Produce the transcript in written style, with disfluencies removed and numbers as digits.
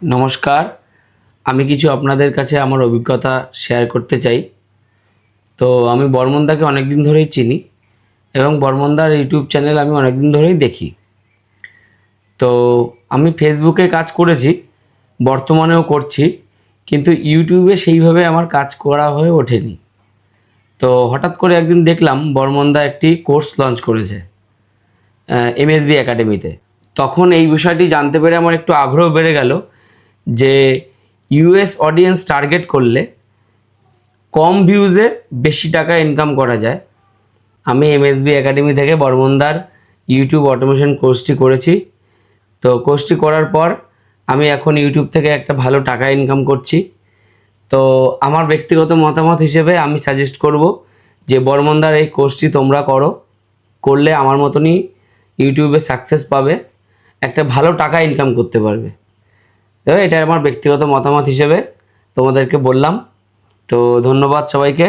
নমস্কার। আমি কিছু আপনাদের কাছে আমার অভিজ্ঞতা শেয়ার করতে চাই। তো আমি বর্মনদাকে অনেক দিন ধরেই চিনি এবং বর্মনদার ইউটিউব চ্যানেল আমি অনেক দিন ধরেই দেখি। তো আমি ফেসবুকে কাজ করেছি, বর্তমানেও করছি, কিন্তু ইউটিউবে সেইভাবে আমার কাজ করা হয়ে ওঠেনি। তো হঠাৎ করে একদিন দেখলাম বর্মনদা একটি কোর্স লঞ্চ করেছে এমএসবি একাডেমিতে। তখন এই বিষয়টি জানতে পেরে আমার একটু আগ্রহ বেড়ে গেল যে ইউএস অডিয়েন্স টার্গেট করলে কম ভিউজে বেশি টাকা ইনকাম করা যায়। আমি এমএসবি একাডেমি থেকে বর্মনদার ইউটিউব অটোমেশন কোর্সটি করেছি। তো কোর্সটি করার পর আমি এখন ইউটিউব থেকে একটা ভালো টাকা ইনকাম করছি। তো আমার ব্যক্তিগত মতামত হিসেবে আমি সাজেস্ট করব যে বর্মনদার এই কোর্সটি তোমরা করো, করলে আমার মতনই ইউটিউবে সাকসেস পাবে, একটা ভালো টাকা ইনকাম করতে পারবে। তো এটা আমার ব্যক্তিগত মতামত হিসেবে তোমাদেরকে বললাম। তো ধন্যবাদ সবাইকে।